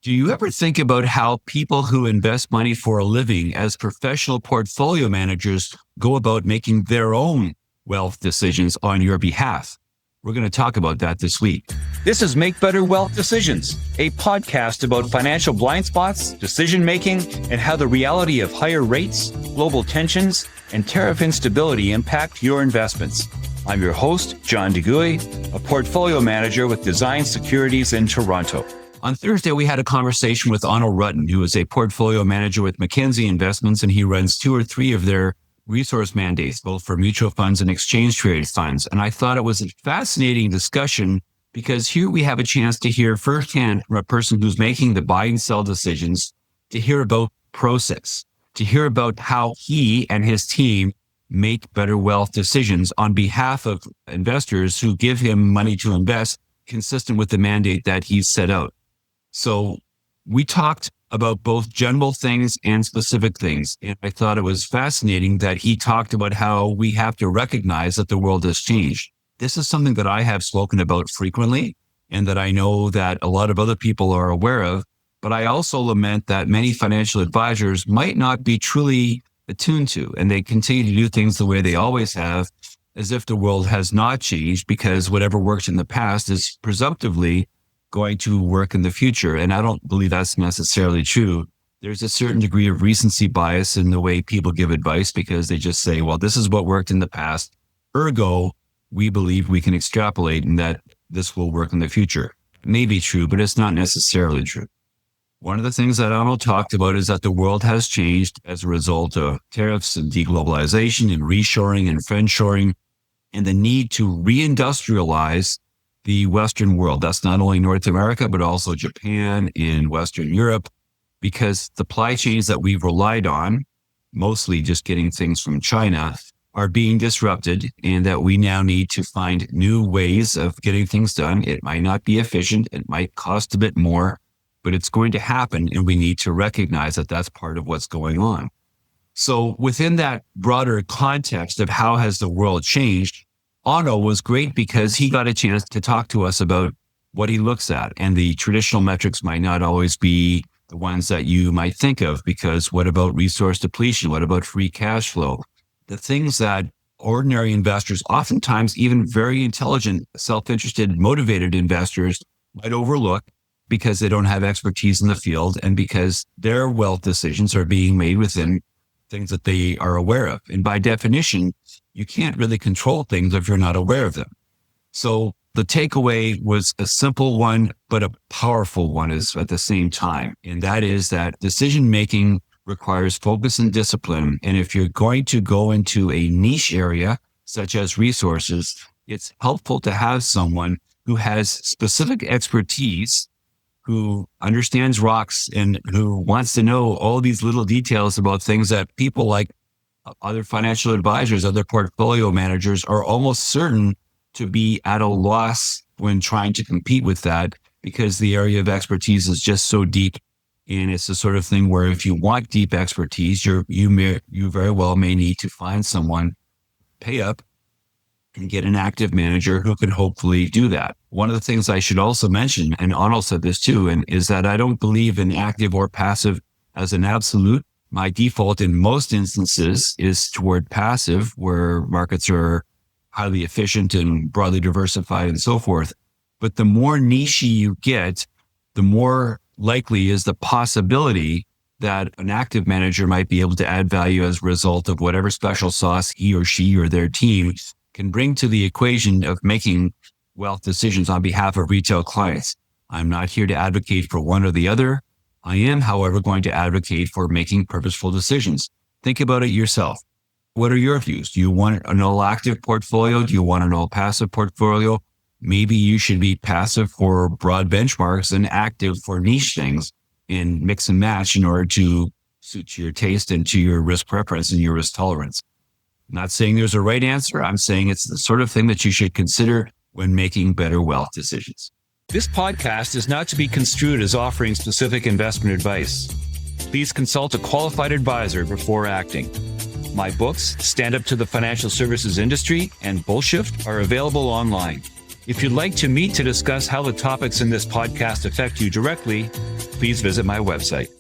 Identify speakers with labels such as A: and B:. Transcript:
A: Do you ever think about how people who invest money for a living as professional portfolio managers go about making their own wealth decisions on your behalf? We're going to talk about that this week. This is Make Better Wealth Decisions, a podcast about financial blind spots, decision-making, and how the reality of higher rates, global tensions, and tariff instability impact your investments. I'm your host, John DeGuy, a portfolio manager with Design Securities in Toronto. On Thursday, we had a conversation with Onno Rutten, who is a portfolio manager with McKenzie Investments, and he runs 2 or 3 of their resource mandates, both for mutual funds and exchange-traded funds. And I thought it was a fascinating discussion because here we have a chance to hear firsthand from a person who's making the buy and sell decisions, to hear about process, to hear about how he and his team make better wealth decisions on behalf of investors who give him money to invest consistent with the mandate that he's set out. So we talked about both general things and specific things. And I thought it was fascinating that he talked about how we have to recognize that the world has changed. This is something that I have spoken about frequently and that I know that a lot of other people are aware of. But I also lament that many financial advisors might not be truly attuned to, and they continue to do things the way they always have, as if the world has not changed, because whatever worked in the past is presumptively going to work in the future. And I don't believe that's necessarily true. There's a certain degree of recency bias in the way people give advice because they just say, well, this is what worked in the past. Ergo, we believe we can extrapolate and that this will work in the future. It may be true, but it's not necessarily true. One of the things that Onno talked about is that the world has changed as a result of tariffs and deglobalization and reshoring and friendshoring and the need to reindustrialize the Western world. That's not only North America, but also Japan and Western Europe, because supply chains that we've relied on, mostly just getting things from China, are being disrupted, and that we now need to find new ways of getting things done. It might not be efficient. It might cost a bit more, but it's going to happen, and we need to recognize that that's part of what's going on. So within that broader context of how has the world changed, Onno was great because he got a chance to talk to us about what he looks at. And the traditional metrics might not always be the ones that you might think of, because what about resource depletion? What about free cash flow? The things that ordinary investors, oftentimes even very intelligent, self-interested, motivated investors might overlook because they don't have expertise in the field and because their wealth decisions are being made within things that they are aware of. And by definition, you can't really control things if you're not aware of them. So the takeaway was a simple one, but a powerful one is at the same time. And that is that decision-making requires focus and discipline. And if you're going to go into a niche area, such as resources, it's helpful to have someone who has specific expertise, who understands rocks and who wants to know all these little details about things that people like other financial advisors, other portfolio managers are almost certain to be at a loss when trying to compete with that, because the area of expertise is just so deep. And it's the sort of thing where if you want deep expertise, you very well may need to find someone, pay up, and get an active manager who can hopefully do that. One of the things I should also mention, and Onno said this too, and is that I don't believe in active or passive as an absolute. My default in most instances is toward passive, where markets are highly efficient and broadly diversified and so forth. But the more niche you get, the more likely is the possibility that an active manager might be able to add value as a result of whatever special sauce he or she or their team can bring to the equation of making wealth decisions on behalf of retail clients. I'm not here to advocate for one or the other. I am, however, going to advocate for making purposeful decisions. Think about it yourself. What are your views? Do you want an all-active portfolio? Do you want an all-passive portfolio? Maybe you should be passive for broad benchmarks and active for niche things, and mix and match in order to suit your taste and to your risk preference and your risk tolerance. I'm not saying there's a right answer. I'm saying it's the sort of thing that you should consider when making better wealth decisions. This podcast is not to be construed as offering specific investment advice. Please consult a qualified advisor before acting. My books, Stand Up to the Financial Services Industry and Bullshift, are available online. If you'd like to meet to discuss how the topics in this podcast affect you directly, please visit my website,